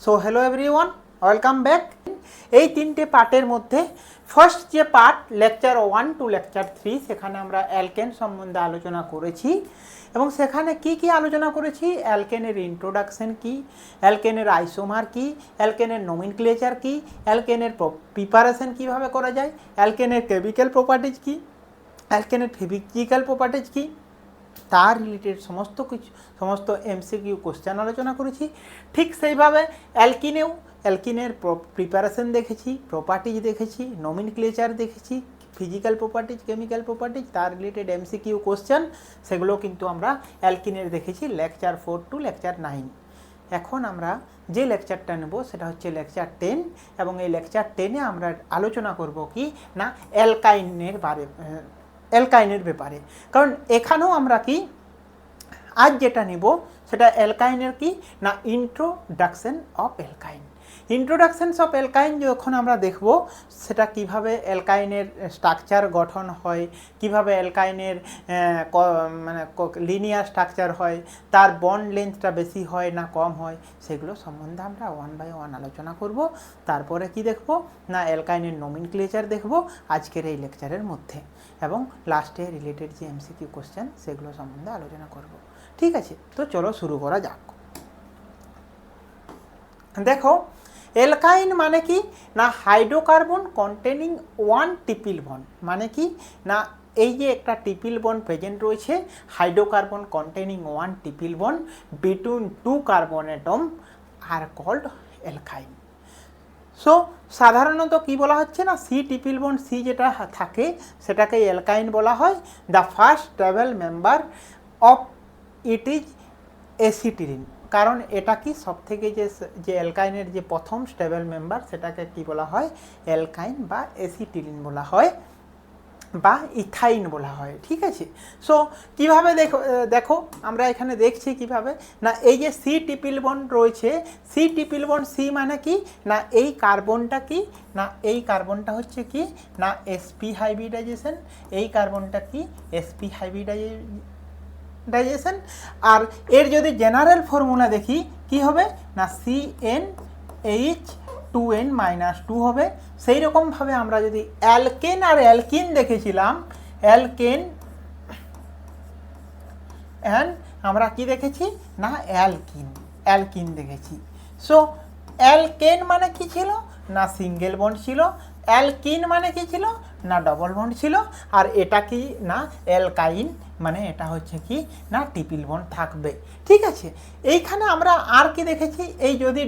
So hello everyone, welcome back. এই তিনটে পার্টের মধ্যে ফার্স্ট যে পার্ট লেকচার 1 টু লেকচার 3 সেখানে আমরা অ্যালকেন সম্বন্ধে আলোচনা করেছি এবং সেখানে কি কি আলোচনা করেছি, অ্যালকেনের ইন্ট্রোডাকশন কি, অ্যালকেনের আইসোমার কি, অ্যালকেনের নোমেনক্লেচার কি, অ্যালকেনের প্রিপারেশন কিভাবে করা যায়, অ্যালকেনের কেমিক্যাল প্রপার্টিজ কি, অ্যালকেনের ফিজিক্যাল প্রপার্টিজ কি, তার রিলেটেড সমস্ত এমসিকিউ কোশ্চেন আলোচনা করেছি। ঠিক সেইভাবে অ্যালকিনের প্রিপারেশন দেখেছি, প্রপার্টিজ দেখেছি, নোমেনক্লেচার দেখেছি, ফিজিক্যাল প্রপার্টিজ, কেমিক্যাল প্রপার্টিজ, তার রিলেটেড এমসিকিউ কোশ্চেন সেগুলো কিন্তু আমরা অ্যালকিনের দেখেছি লেকচার 4 টু লেকচার 9। এখন আমরা যে লেকচারটা নেব সেটা হচ্ছে লেকচার 10 এবং এই লেকচার 10-এ আমরা আলোচনা করব কি না অ্যালকাইনের ব্যাপারে। কারণ এখানেও আমরা কি আজ যেটা নিব সেটা অ্যালকাইনের কি না ইন্ট্রোডাকশন অফ অ্যালকাইন। ইন্ট্রোডাকশনস অফ অ্যালকাইন যখন আমরা দেখব সেটা কিভাবে অ্যালকাইনের স্ট্রাকচার গঠন হয়, কিভাবে অ্যালকাইনের মানে লিনিয়ার স্ট্রাকচার হয়, তার বন্ড লেন্থটা বেশি হয় না কম হয়, সেগুলো সম্বন্ধে আমরা 1 বাই 1 আলোচনা করব। তারপরে কি দেখব না অ্যালকাইনের নোমেনক্লেচার দেখব আজকের এই লেকচারের মধ্যে, এবং লাস্টে রিলেটেড যে এমসিকিউ কোশ্চেন সেগুলো সম্বন্ধে আলোচনা করব। ঠিক আছে, তো চলো শুরু করা যাক। দেখো, অ্যালকাইন মানে কি না হাইড্রোকার্বন কন্টেনিং 1 ট্রিপল বন্ড। মানে কি না এই যে একটা ট্রিপল বন্ড প্রেজেন্ট রয়েছে, hydrocarbon containing 1 triple bond between 2 carbon atom are called alkyne. So সাধারণত কি বলা হচ্ছে না সি ট্রিপল বন্ড সি যেটা থাকে সেটাকে অ্যালকাইন বলা হয়। The first stable member of it is acetylene. কারণ এটা কি সবথেকে যে অ্যালকাইনের যে প্রথম স্টেবল মেম্বার সেটাকে কি বলা হয় অ্যালকাইন বা অ্যাসিটিলিন বলা হয় বা ইথাইন বলা হয়। ঠিক আছে, সো কীভাবে দেখো আমরা এখানে দেখছি কিভাবে না এই যে সি ট্রিপল বন্ড রয়েছে, সি ট্রিপল বন্ড সি মানে কি না এই কার্বনটা কি না এই কার্বনটা হচ্ছে কি না sp হাইব্রিডাইজেশন, এই কার্বনটা কি sp হাইব্রিডাইজেশন। আর এর যদি জেনারেল ফর্মুলা দেখি কি হবে না CnH2n-2 হবে। সেই রকমভাবে আমরা যদি অ্যালকেন আর অ্যালকিন দেখেছিলাম, আমরা কি দেখেছি না অ্যালকিন দেখেছি। সো অ্যালকেন মানে কি ছিল না সিঙ্গেল বন্ড ছিল, অ্যালকিন মানে কি ছিল না ডবল বন্ড ছিল, আর এটা কি না অ্যালকাইন মানে এটা হচ্ছে কি না ট্রিপল বন্ড থাকবে। ঠিক আছে, এইখানে আমরা আর কি দেখেছি, এই যদি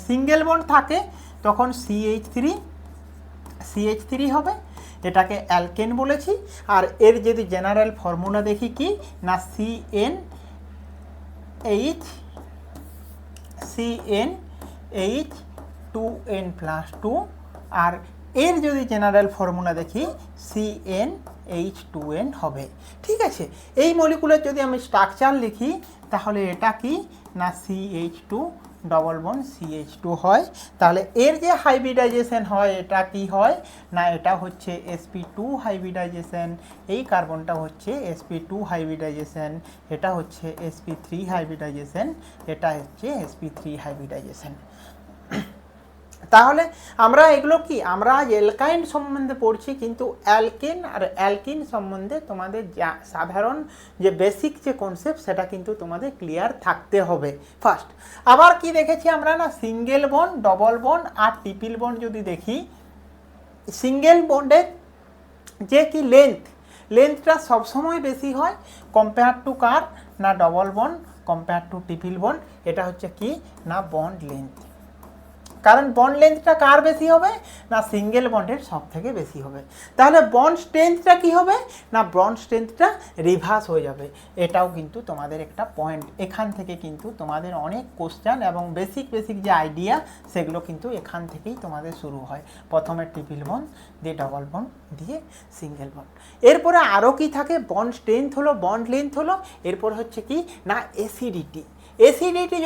সিঙ্গেল বন্ড থাকে তখন CH3 হবে, এটাকে অ্যালকেন বলেছি। আর এর যদি জেনারেল ফর্মুলা দেখি কি না CnH2n+2, আর এর যদি জেনারেল ফর্মুলা দেখি CnH2n হবে। ঠিক আছে, এই মলিকুলের যদি আমি স্ট্রাকচার লিখি তাহলে এটা কি না CH2 ডবল বন্ড CH2 হয়। তাহলে এর যে হাইব্রিডাইজেশন হয় এটা কি হয় না এটা হচ্ছে sp2 হাইব্রিডাইজেশন, এই কার্বনটা হচ্ছে sp2 হাইব্রিডাইজেশন, এটা হচ্ছে sp3 হাইব্রিডাইজেশন, এটা হচ্ছে sp3 হাইব্রিডাইজেশন। তাহলে আমরা এগুলো কি আমরা অ্যালকাইন সম্বন্ধে পড়ছি, কিন্তু অ্যালকেন আর অ্যালকিন সম্বন্ধে তোমাদের যা সাধারণ যে বেসিক যে কনসেপ্ট সেটা কিন্তু তোমাদের ক্লিয়ার থাকতে হবে ফার্স্ট। আবার কি দেখেছি আমরা না সিঙ্গেল বন্ড, ডবল বন্ড আর ট্রিপল বন্ড যদি দেখি, সিঙ্গেল বন্ডের যে কি লেন্থটা সবসময় বেশি হয় কম্পেয়ার টু কার না double bond, compare to triple bond, এটা হচ্ছে কি না বন্ড লেন্থ। কারণ বন্ড লেন্থটা কার বেশি হবে না সিঙ্গেল বন্ডের সব থেকে বেশি হবে। তাহলে বন্ড স্ট্রেংথটা কি হবে না বন্ড স্ট্রেংথটা রিভার্স হয়ে যাবে। এটাও কিন্তু তোমাদের একটা পয়েন্ট, এখান থেকে কিন্তু তোমাদের অনেক কোশ্চেন এবং বেসিক যে আইডিয়া সেগুলো কিন্তু এখান থেকেই তোমাদের শুরু হয়। প্রথমে ট্রিপল বন্ড, দিয়ে ডবল বন্ড, দিয়ে সিঙ্গেল বন্ড। এরপরে আরও কি থাকে, বন্ড স্ট্রেংথ হলো, বন্ড লেন্থ হলো, এরপর হচ্ছে কি না অ্যাসিডিটি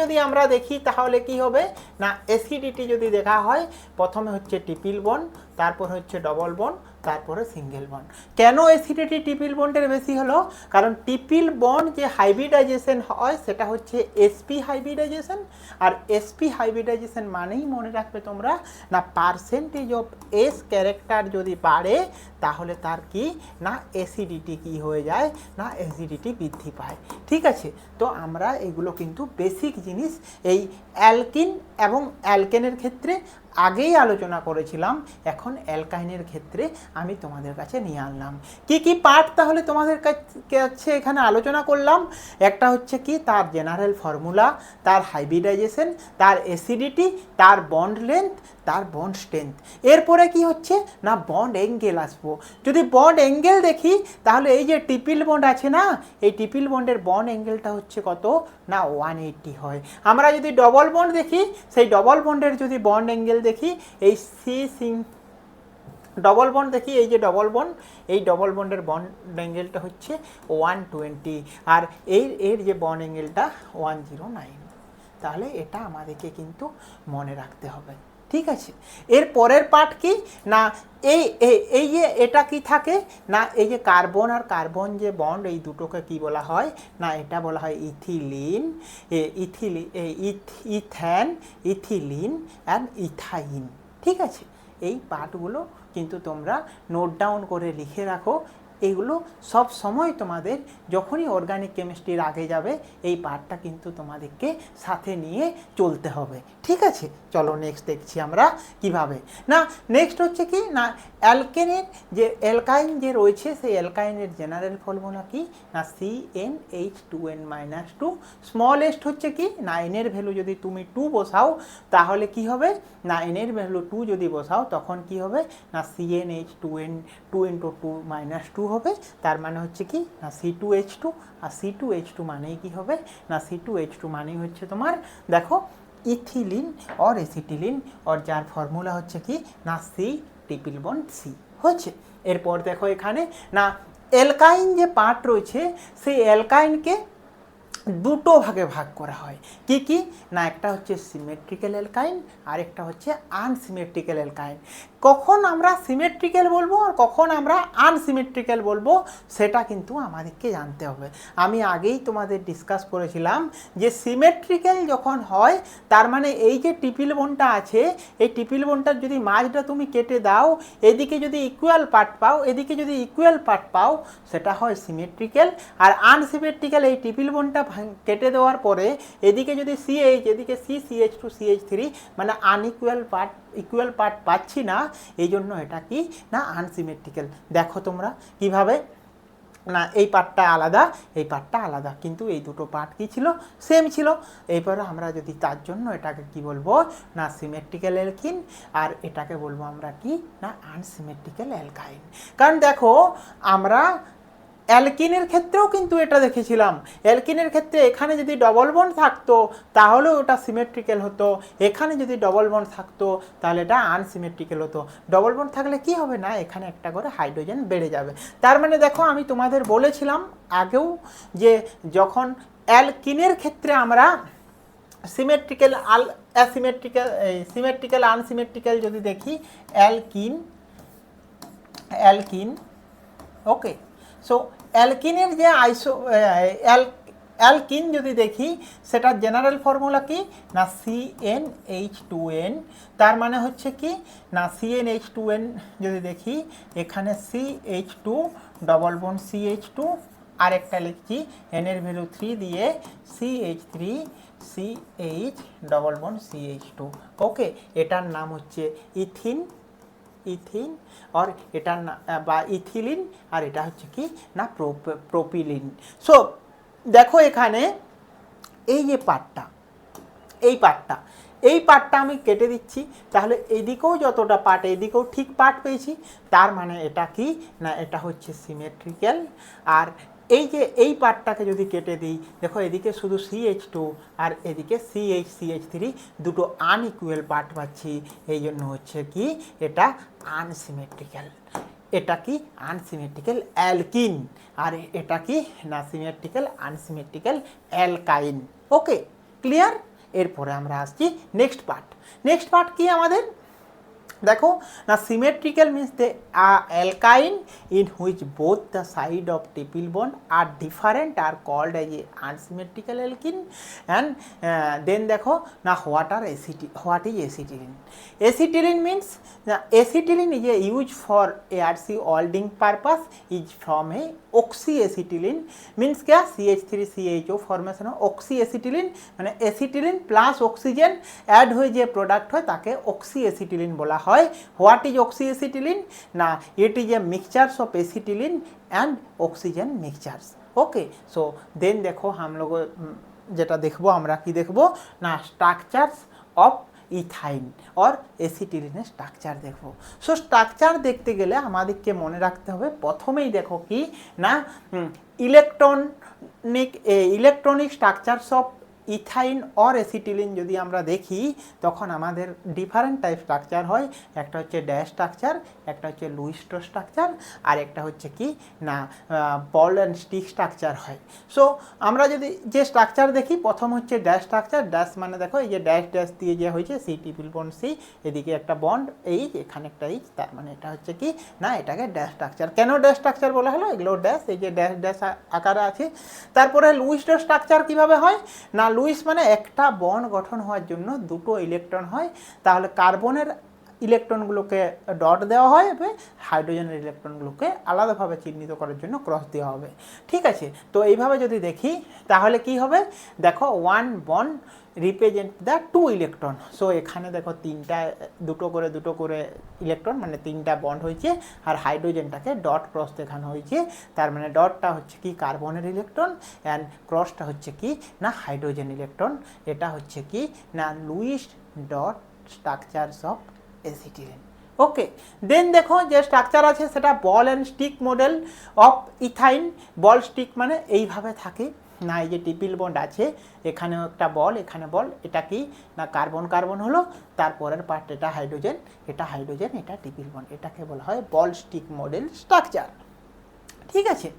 যদি আমরা দেখি তাহলে কি হবে না অ্যাসিডিটি যদি দেখা হয় প্রথমে হচ্ছে ট্রিপল বন্ড, তারপর হচ্ছে ডবল বন্ড, তারপরে সিঙ্গেল বন্ড। কেন অ্যাসিডিটি ট্রিপল বন্ডের বেশি হলো? কারণ ট্রিপল বন্ড যে হাইব্রিডাইজেশন হয় সেটা হচ্ছে এসপি হাইব্রিডাইজেশন। আর এসপি হাইব্রিডাইজেশন মানেই মনে রাখবে তোমরা না পার্সেন্টেজ অফ এস ক্যারেক্টার যদি বাড়ে তাহলে তার কি না অ্যাসিডিটি কি হয়ে যায়, না অ্যাসিডিটি বৃদ্ধি পায়। ঠিক আছে, তো আমরা এগুলো কিন্তু বেসিক জিনিস এই অ্যালকিন এবং অ্যালকেনের ক্ষেত্রে আগেই আলোচনা করেছিলাম, এখন অ্যালকাইনের ক্ষেত্রে আমি তোমাদের কাছে নিয়ে আনলাম। কি কি পার্ট তাহলে তোমাদের কাছে এখানে আলোচনা করলাম? একটা হচ্ছে কি তার জেনারেল ফর্মুলা, তার হাইব্রিডাইজেশন, তার অ্যাসিডিটি, তার বন্ড লেন্থ, তার বন্ড স্ট্রেংথ। এরপরে কি হচ্ছে না বন্ড অ্যাঙ্গেল আসবো। যদি বন্ড অ্যাঙ্গেল দেখি তাহলে এই যে ট্রিপল বন্ড আছে না, এই ট্রিপল বন্ডের বন্ড অ্যাঙ্গেলটা হচ্ছে কত না 180 হয়। আমরা যদি ডবল বন্ড দেখি, সেই ডবল বন্ডের যদি বন্ড অ্যাঙ্গেল দেখি, এই ডবল বন্ড দেখি, এই যে ডবল বন্ড, এই ডবল বন্ডের বন্ড অ্যাঙ্গেলটা হচ্ছে 120, আর এর যে বন্ড অ্যাঙ্গেলটা 109। তাহলে এটা আমাদেরকে কিন্তু মনে রাখতে হবে। ঠিক আছে, এর পরের পার্ট কি না এই যে এটা কি থাকে না এই যে কার্বন আর কার্বন যে বন্ড, এই দুটোকে কি বলা হয় না এটা বলা হয় ইথিলিন, ইথ্যান, ইথিলিন অ্যান্ড ইথাইন। ঠিক আছে, এই পার্টগুলো কিন্তু তোমরা নোট ডাউন করে লিখে রাখো। এগুলো সব সময় তোমাদের যখনই অর্গানিক কেমিস্ট্রির আগে যাবে এই পার্টটা কিন্তু তোমাদেরকে সাথে নিয়ে চলতে হবে। ঠিক আছে, চলো নেক্সট দেখছি আমরা কিভাবে। না নেক্সট হচ্ছে কি না অ্যালকেনের যে অ্যালকাইন যে রয়েছে সেই অ্যালকাইনের জেনারেল ফর্মুলা কি না CnH2n-2। স্মল এস্ট হচ্ছে কি না এনের ভ্যালু যদি তুমি 2 বসাও তাহলে কি হবে না এনের ভ্যালু 2 যদি বসাও তখন কি হবে না CnH2n 2 × 2 - 2 হবে। তার মানে হচ্ছে কি না C2H2, আর C2H2 মানেই কি হবে না C2H2 মানেই হচ্ছে তোমার দেখো ইথিলিন অর এসিটিলিন, আর যার ফর্মুলা হচ্ছে কি না C≡C হচ্ছে। এরপর দেখো এখানে না অ্যালকাইন যে পার্ট রয়েছে সেই অ্যালকাইনকে দুটো ভাগে ভাগ করা হয়। কি কি না একটা হচ্ছে সিমেট্রিক্যাল অ্যালকাইন আর একটা হচ্ছে আনসিমেট্রিক্যাল অ্যালকাইন। কখন আমরা সিমেট্রিক্যাল বলবো আর কখন আমরা আনসিমেট্রিক্যাল বলবো সেটা কিন্তু আমাদেরকে জানতে হবে। আমি আগেই তোমাদের ডিসকাস করেছিলাম যে সিমেট্রিক্যাল যখন হয় তার মানে এই যে ট্রিপল বন্ডটা আছে এই ট্রিপল বন্ডটার যদি মাঝটা তুমি কেটে দাও, এদিকে যদি ইকুয়াল পার্ট পাও, এদিকে যদি ইকুয়াল পার্ট পাও সেটা হয় সিমেট্রিক্যাল। আর আনসিমেট্রিক্যাল এই ট্রিপল বন্ডটা কেটে দেওয়ার পরে এদিকে যদি CH এদিকে CH2 CH3 মানে ইকুয়াল পার্ট পাচ্ছি না, এই জন্য এটা কি না আনসিমেট্রিক্যাল। দেখো তোমরা কিভাবে না এই পার্টটা আলাদা এই পার্টটা আলাদা, কিন্তু এই দুটো পার্ট কি ছিল সেম ছিল। এরপরে আমরা যদি তার জন্য এটাকে কি বলবো না সিমেট্রিক্যাল অ্যালকিন, আর এটাকে বলবো আমরা কি না আনসিমেট্রিক্যাল অ্যালকাইন। কারণ দেখো আমরা অ্যালকিনের ক্ষেত্রেও কিন্তু এটা দেখেছিলাম, অ্যালকিনের ক্ষেত্রে এখানে যদি ডবল বন্ড থাকতো তাহলে ওটা সিমেট্রিক্যাল হতো, এখানে যদি ডবল বন্ড থাকতো তাহলে এটা আনসিমেট্রিক্যাল হতো। ডবল বন্ড থাকলে কি হবে না এখানে একটা করে হাইড্রোজেন বেড়ে যাবে। তার মানে দেখো আমি তোমাদের বলেছিলাম আগেও যে যখন অ্যালকিনের ক্ষেত্রে আমরা সিমেট্রিক্যাল সিমেট্রিক্যাল আনসিমেট্রিক্যাল যদি দেখি অ্যালকিন ওকে। সো অ্যালকিনের যে অ্যালকিন যদি দেখি সেটার জেনারেল ফর্মুলা কি না CnH2n। তার মানে হচ্ছে কি না CnH2n যদি দেখি এখানে CH2 ডবল বন্ড CH2 আরেকটা লিখছি n এর ভ্যালু 3 দিয়ে CH3 CH double bond CH2 ওকে। এটার নাম হচ্ছে ইথিন আর এটা বা ইথিলিন, আর এটা হচ্ছে কি না প্রোপিলিন। সো দেখো এখানে এই যে পার্টটা এই পার্টটা আমি কেটে দিচ্ছি, তাহলে এদিকেও যতটা পার্ট এদিকেও ঠিক পার্ট পেয়েছি। তার মানে এটা কি না এটা হচ্ছে সিমেট্রিক্যাল। আর এই যে এই পার্টটাকে যদি কেটে দিই দেখো এদিকে শুধু CH2 আর এদিকে CH3 দুটো আনইকুয়াল পার্ট পাচ্ছি, এই জন্য হচ্ছে কি এটা আনসিমেট্রিক্যাল। এটা কি আনসিমেট্রিক্যাল অ্যালকিন, আর এটা কি না symmetrical unsymmetrical alkyne. Okay clear. এরপরে আমরা আসছি নেক্সট পার্ট কি আমাদের দেখো না symmetrical means they are alkyne in which both the side of triple bond are different are called as a unsymmetrical alkene and then দেখো না what is acetylene. Acetylene means acetylene is a use for ARC welding purpose is from a oxy acetylene means क्या CH3CHO formation oxy acetylene মানে acetylene plus oxygen add হয়ে যে product হয় তাকে oxy acetylene বলা হয়। হোয়াট ইজ অক্সি অ্যাসিটিলিন না it is a mixtures of acetylene and oxygen mixtures. Okay so then দেখো हम लोग যেটা দেখবো আমরা কি দেখবো না স্ট্রাকচারস অফ ইথাইন অর অ্যাসিটিলিনের স্ট্রাকচার দেখব। সো স্ট্রাকচার দেখতে গেলে আমাদেরকে মনে রাখতে হবে প্রথমেই দেখো কি না electronic structures of ethyne or acetylene যদি আমরা দেখি তখন আমাদের ডিফারেন্ট টাইপ স্ট্রাকচার হয়। একটা হচ্ছে ড্যাশ স্ট্রাকচার, একটা হচ্ছে লুইস স্ট্রাকচার, আর একটা হচ্ছে কি না বল অ্যান্ড স্টিক স্ট্রাকচার হয়। সো আমরা যদি যে স্ট্রাকচার দেখি প্রথম হচ্ছে ড্যাশ স্ট্রাকচার। ড্যাশ মানে দেখো এই যে ড্যাশ ড্যাশ দিয়ে যে হয়েছে সি ট্রিপল বন্ড সি, এদিকে একটা বন্ড এইচ, এখানে একটা এইচ, তার মানে এটা হচ্ছে কি না এটাকে ড্যাশ স্ট্রাকচার। কেন ড্যাশ স্ট্রাকচার বলা হলো? এগুলো ড্যাশ, এই যে ড্যাশ ড্যাশ আকারে আছে। তারপরে লুইস স্ট্রাকচার কিভাবে হয় না লুইস মানে একটা বন্ড গঠন হওয়ার জন্য দুটো ইলেকট্রন হয়, তাহলে কার্বনের ইলেকট্রনগুলোকে ডট দেওয়া হয় এবং হাইড্রোজেনের ইলেকট্রনগুলোকে আলাদাভাবে চিহ্নিত করার জন্য ক্রস দেওয়া হবে। ঠিক আছে, তো এইভাবে যদি দেখি তাহলে কি হবে দেখো one bond represent the two electron. So এখানে দেখো দুটো করে ইলেকট্রন মানে তিনটা বন্ড হয়েছে, আর হাইড্রোজেনটাকে ডট ক্রস দেখানো হয়েছে। তার মানে ডটটা হচ্ছে কি কার্বনের ইলেকট্রন অ্যান্ড ক্রসটা হচ্ছে কি না হাইড্রোজেন ইলেকট্রন। এটা হচ্ছে কি না Lewis dot structures of acetylene. Okay, then দেখো যে স্ট্রাকচার আছে সেটা ball and stick model of ethyne. Ball stick মানে এইভাবে থাকে না, এই যে ট্রিপল বন্ড আছে এখানেও একটা বল, এখানে বল, এটা কি না কার্বন কার্বন হলো, তারপরের পার্ট এটা হাইড্রোজেন, এটা ট্রিপল বন্ড, এটাকে বলা হয় বল স্টিক মডেল স্ট্রাকচার। ঠিক আছে,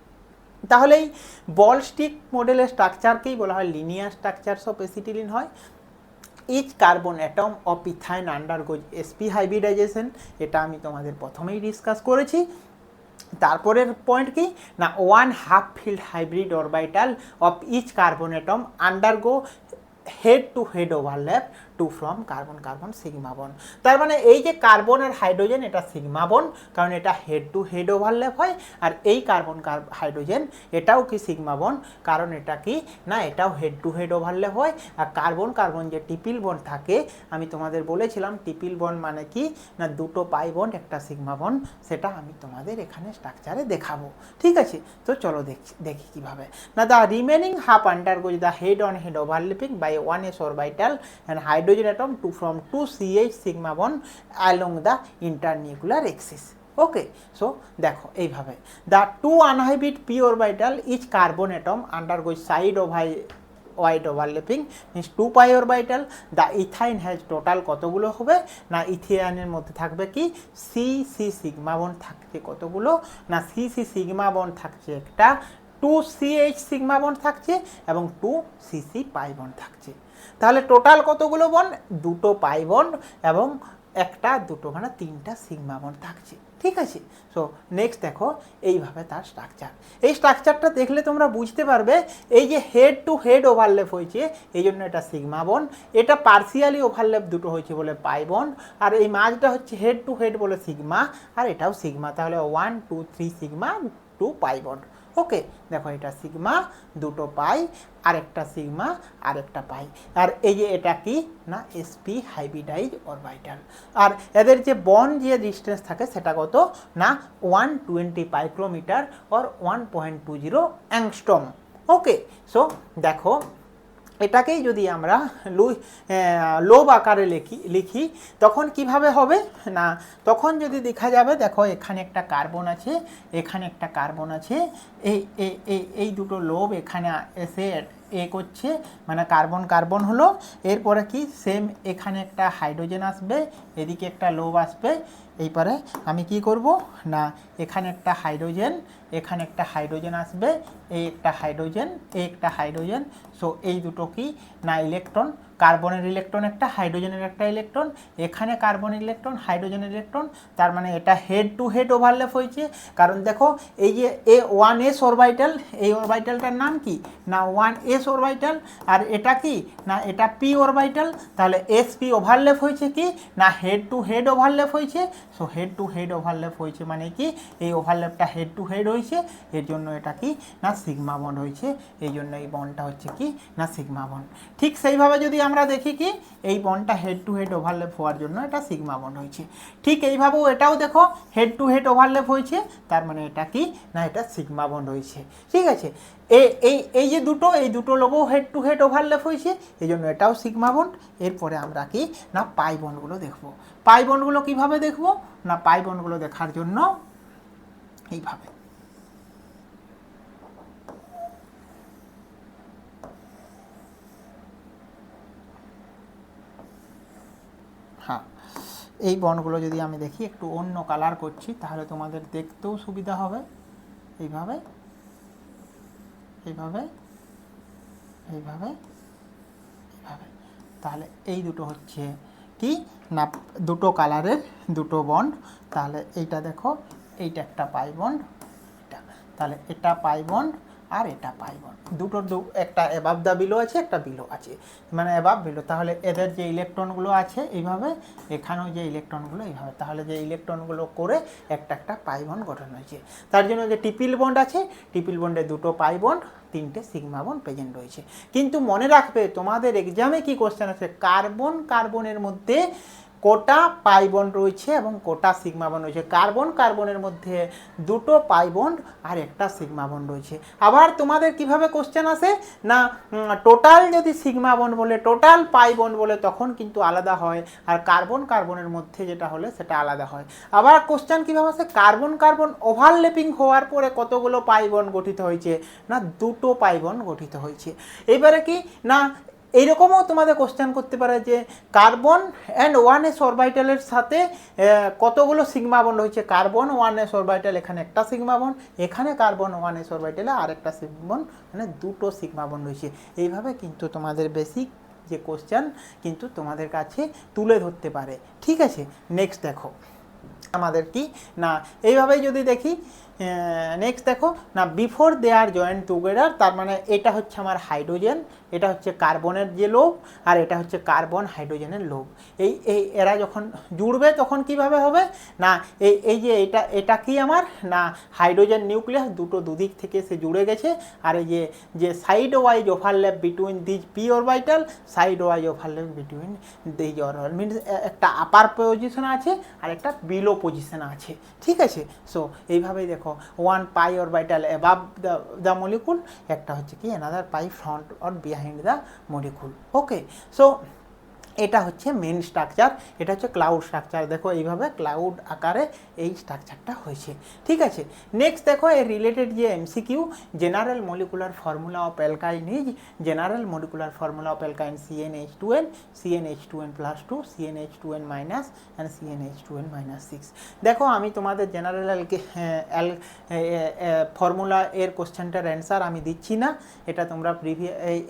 তাহলে এই বল স্টিক মডেলের স্ট্রাকচারকেই বলা হয় লিনিয়ার স্ট্রাকচারস অফ অ্যাসিটিলিন হয়। Each carbon atom of ethyne undergoes sp hybridisation, এটা আমি তোমাদের প্রথমেই ডিসকাস করেছি। তারপরের পয়েন্ট কি না one half filled hybrid orbital of each carbon atom undergo head to head overlap to from carbon carbon sigma bond. তার মানে এই যে কার্বন আর হাইড্রোজেন এটা সিগমা বন্ড, কারণ এটা হেড টু হেড ওভারল্যাপ হয়। আর এই কার্বন হাইড্রোজেন এটাও কি সিগমা বন্ড, কারণ এটা কি না এটাও হেড টু হেড ওভারল্যাপ হয়। আর কার্বন কার্বন যে ট্রিপল বন্ড থাকে আমি তোমাদের বলেছিলাম ট্রিপল বন্ড মানে কি না দুটো পাই বন্ড একটা সিগমা বন্ড, সেটা আমি তোমাদের এখানে স্ট্রাকচারে দেখাবো। ঠিক আছে, তো চলো দেখি কিভাবে না the remaining half undergoes the head on head overlapping by 1s orbital and hydrogen atom from 2 CH sigma bond along the internuclear axis. Okay, so দেখো এইভাবে the two unhybrid p orbital each carbon atom undergoes side wide overlapping means 2 pi orbital. the ethane has total কতগুলো হবে না ইথিয়ানের মধ্যে থাকবে কি CC sigma bond থাকছে কতগুলো না CC sigma bond থাকছে একটা, 2CH সিগমা বন্ড থাকছে এবং 2CC পাই বন্ড থাকছে। তাহলে টোটাল কতগুলো বন্ড দুটো পাই বন্ড এবং একটা দুটো মানে তিনটা সিগমা বন্ড থাকছে। ঠিক আছে, সো নেক্সট দেখো এইভাবে তার স্ট্রাকচার। এই স্ট্রাকচারটা দেখলে তোমরা বুঝতে পারবে এই যে হেড টু হেড ওভারল্যাপ হয়েছে এই জন্য এটা সিগমা বন্ড, এটা পার্সিয়ালি ওভারল্যাপ দুটো হয়েছে বলে পাই বন্ড, আর এই মাঝটা হচ্ছে হেড টু হেড বলে সিগমা, আর এটাও সিগমা। তাহলে 1 2 3 সিগমা 2 পাই বন্ড। ওকে, দেখো এটা সিগমা দুটো পাই আর একটা সিগমা আর একটা পাই, আর এই যে এটা কি না sp হাইব্রিডাইজ অরবিটাল। আর এদের যে বন্ড যে ডিস্টেন্স থাকে সেটা কত না 120 micrometre or 1.20 angstrom. Okay, so দেখো এটাকেই যদি আমরা লোব আকারে লিখি তখন কিভাবে হবে না তখন যদি দেখা যাবে দেখো এখানে একটা কার্বন আছে, এখানে একটা কার্বন আছে, এই দুটো লোব এখানে এসে করছে মানে কার্বন কার্বন হলো। এরপরে কি সেম এখানে একটা হাইড্রোজেন আসবে, এদিকে একটা লোব আসবে। এইপরে আমি কি করব না এখানে একটা হাইড্রোজেন, এখানে একটা হাইড্রোজেন আসবে, এই একটা হাইড্রোজেন, এই একটা হাইড্রোজেন। সো এই দুটো কি না ইলেকট্রন কার্বনের ইলেকট্রন একটা, হাইড্রোজেনের একটা ইলেকট্রন, এখানে কার্বনের ইলেকট্রন, হাইড্রোজেনের ইলেকট্রন, তার মানে এটা হেড টু হেড ওভারল্যাপ হয়েছে। কারণ দেখো এই যে A1s অরবিটাল, এই অরবিটালটার নাম কি না 1s অরবিটাল, আর এটা কি না এটা p অরবিটাল, তাহলে sp ওভারল্যাপ হয়েছে কি না হেড টু হেড ওভারল্যাপ হয়েছে। So head to head overlap হয়েছে মানে কি এই ওভারল্যাপটা হেড টু হেড হয়েছে, এর জন্য এটা কি না সিগমা বন্ড হয়েছে, এই জন্য এই বন্ডটা হচ্ছে কি না সিগমা বন্ড। ঠিক সেইভাবে যদি আমরা দেখি কি এই বন্ডটা হেড টু হেড ওভারল্যাপ হওয়ার জন্য এটা সিগমা বন্ড হয়েছে। ঠিক এইভাবেও এটাও দেখো হেড টু হেড ওভারল্যাপ হয়েছে, তার মানে এটা কি না এটা সিগমা বন্ড হয়েছে। ঠিক আছে, এই যে এই দুটো logo head to head overlap হয়েছে, এই জন্য এটাও সিগমা বন্ড। এরপরে আমরা কি না পাই বন্ডগুলো দেখব। পাই বন্ডগুলো কীভাবে দেখব না পাই বন্ডগুলো দেখার জন্য এইভাবে হ্যাঁ, এই বন্ডগুলো যদি আমি দেখি একটু অন্য কালার করছি তাহলে তোমাদের দেখতেও সুবিধা হবে। এইভাবে এইভাবে এইভাবে এইভাবে, তাহলে এই দুটো হচ্ছে কি না দুটো কালারের দুটো বন্ড। তাহলে এইটা দেখো এইটা একটা পাই বন্ড, এটা তাহলে এটা পাই বন্ড আর এটা পাই বন্ড, দুটো একটা অ্যাবাভ দা বিলো আছে, একটা বিলো আছে, মানে অ্যাবাভ বিলো। তাহলে এদের যে ইলেকট্রনগুলো আছে এইভাবে, এখানেও যে ইলেকট্রনগুলো এইভাবে, তাহলে যে ইলেকট্রনগুলো করে একটা পাই বন্ড গঠন হয়েছে। তার জন্য যে ট্রিপল বন্ড আছে, ট্রিপল বন্ডে দুটো পাই বন্ড, তিনটে সিগমা বন্ড প্রেজেন্ট রয়েছে। কিন্তু মনে রাখবে তোমাদের এক্সামে কি কোশ্চেন আছে, কার্বন কার্বনের মধ্যে কোটা পাই বন্ড রয়েছে এবং কোটা সিগমা বন্ড রয়েছে। কার্বন কার্বনের মধ্যে দুটো পাই বন্ড আর একটা সিগমা বন্ড রয়েছে। আবার তোমাদের কিভাবে কোশ্চেন আসে না টোটাল যদি সিগমা বন্ড বলে, টোটাল পাই বন্ড বলে, তখন কিন্তু আলাদা হয়, আর কার্বন কার্বনের মধ্যে যেটা হলে সেটা আলাদা হয়। আবার কোশ্চেন কীভাবে আসে, কার্বন কার্বন ওভারল্যাপিং হওয়ার পরে কতগুলো পাই বন্ড গঠিত হয়েছে না দুটো পাই বন্ড গঠিত হয়েছে। এবারে কি না এইরকমও তোমাদের কোশ্চেন করতে পারে যে কার্বন অ্যান্ড 1s অরবিটালের সাথে কতগুলো সিগমা বন্ড হয়েছে, কার্বন 1s অরবিটাল এখানে একটা সিগমা বন্ড, এখানে কার্বন 1s অরবিটালে আর একটা সিগমা বন্ড, মানে দুটো সিগমা বন্ড হয়েছে। এইভাবে কিন্তু তোমাদের বেসিক যে কোশ্চেন কিন্তু তোমাদের কাছে তুলে ধরতে পারে। ঠিক আছে, নেক্সট দেখো আমাদের কি না এইভাবেই যদি দেখি, নেক্সট দেখো না before they are joint together, তার মানে এটা হচ্ছে আমার হাইড্রোজেন, এটা হচ্ছে কার্বনের যে লোভ, আর এটা হচ্ছে কার্বন হাইড্রোজেনের লোভ। এই এরা যখন জুড়বে তখন কিভাবে হবে না এই যে এটা কি আমার না হাইড্রোজেন নিউক্লিয়াস, দুটো দুদিক থেকে সে জুড়ে গেছে, আর এই যে side wise overlap between these P orbital, side wise overlap between these orbital, means একটা আপার পজিশন আছে আর একটা বিলো পজিশন আছে। ঠিক আছে, সো এইভাবেই দেখো one pi orbital above the molecule, একটা হচ্ছে কি another pi front or behind the molecule. Okay, so এটা হচ্ছে মেন স্ট্রাকচার, এটা হচ্ছে ক্লাউড স্ট্রাকচার। দেখো এইভাবে ক্লাউড আকারে এই স্ট্রাকচারটা হয়েছে। ঠিক আছে, নেক্সট দেখো এর রিলেটেড যে MCQ, general molecular formula of অ্যালকাইন is, general molecular formula of অ্যালকাইন CnH2n, CnH2n+2, CnH2n- and CnH2n-6। দেখো আমি তোমাদের জেনারেল ফর্মুলা এর কোশ্চেনটার অ্যান্সার আমি দিচ্ছি না, এটা তোমরা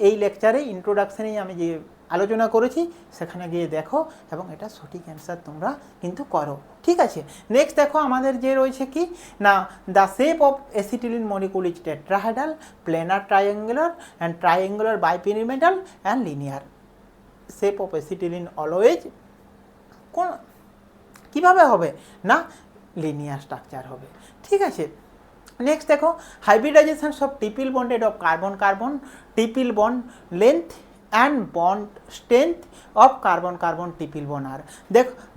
এই লেকচারে ইন্ট্রোডাকশনেই আমি যে আলোচনা করেছি সেখানে গিয়ে দেখো এবং এটা সঠিক অ্যান্সার তোমরা কিন্তু করো। ঠিক আছে, নেক্সট দেখো আমাদের যে রয়েছে কি না the shape of acetylene molecule is tetrahedral, planar triangular bipyramidal and linear. Shape of acetylene always কোন কীভাবে হবে না লিনিয়ার স্ট্রাকচার হবে। ঠিক আছে, নেক্সট দেখো hybridization of triple bonded of carbon carbon, triple bond length and bond strength of carbon carbon triple bond আর।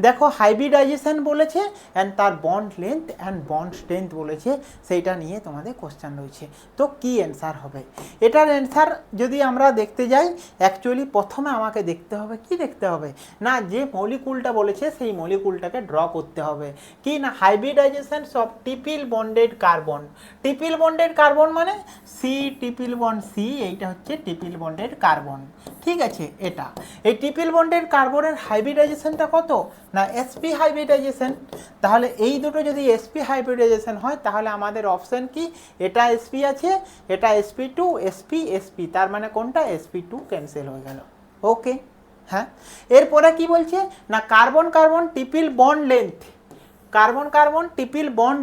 দেখো হাইব্রিডাইজেশন বলেছে অ্যান্ড তার bond length and bond strength বলেছে, সেইটা নিয়ে তোমাদের কোশ্চেন রয়েছে। তো কি অ্যান্সার হবে এটার? অ্যান্সার যদি আমরা দেখতে যাই, অ্যাকচুয়ালি প্রথমে আমাকে দেখতে হবে কি দেখতে হবে না যে মলিকুলটা বলেছে সেই মলিকুলটাকে ড্র করতে হবে। কি না hybridization of triple bonded carbon, triple bonded carbon মানে সি ট্রিপল বন্ড সি, এইটা হচ্ছে ট্রিপল বন্ডেড কার্বন। ঠিক আছে, এটা এই ট্রিপল বন্ডের কার্বনের হাইব্রিডাইজেশনটা কত না sp হাইব্রিডাইজেশন। তাহলে এই দুটো যদি sp হাইব্রিডাইজেশন হয় তাহলে আমাদের অপশন কি, এটা sp আছে, এটা sp2 sp sp, তার মানে কোনটা sp2 ক্যান্সেল হয়ে গেল। ওকে। হ্যাঁ, এরপরে কি বলছে না carbon carbon triple bond length, carbon carbon triple bond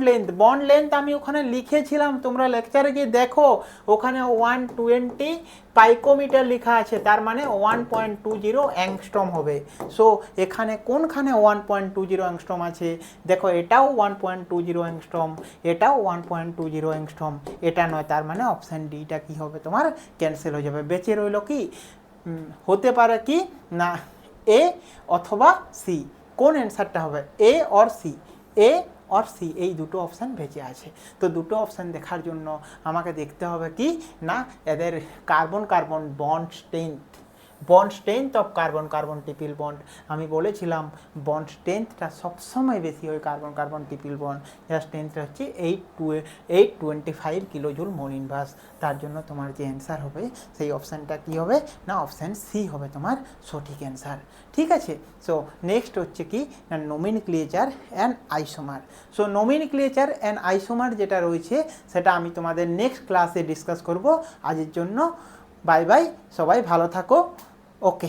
length আমি ওখানে লিখেছিলাম, তোমরা লেকচারে গিয়ে দেখো ওখানে 120 পাইকোমিটার লেখা আছে, তার মানে 1.20 অ্যাংস্ট্রম হবে। সো এখানে কোনখানে 1.20 অ্যাংস্ট্রম আছে, দেখো এটাও 1.20 অ্যাংস্ট্রম, এটাও 1.20 অ্যাংস্ট্রম, এটা নয়, তার মানে অপশান ডিটা কি হবে তোমার ক্যান্সেল হয়ে যাবে। বেঁচে রইল কি হতে পারে কি না এ অথবা সি, কোন অ্যান্সারটা হবে A or C, A or C, এই দুটো অপশান বেঁচে আছে। তো দুটো অপশান দেখার জন্য আমাকে দেখতে হবে কি না এদের carbon carbon bond strength of carbon carbon triple bond. আমি বলেছিলাম বন্ড স্ট্রেংথটা সবসময় বেশি হয় কার্বন কার্বন ট্রিপল বন্ড, যার স্ট্রেংথটা হচ্ছে 825 কিলোজুল মোল ইনভার্স। তার জন্য তোমার যে অ্যান্সার হবে সেই অপশানটা কি হবে না অপশান সি হবে তোমার সঠিক অ্যান্সার। ঠিক আছে, সো নেক্সট হচ্ছে কি না nomenclature and isomer. So nomenclature and isomer যেটা রয়েছে সেটা আমি তোমাদের নেক্সট ক্লাসে ডিসকাস করব। আজের জন্য বাই বাই, সবাই ভালো থাকো, ওকে।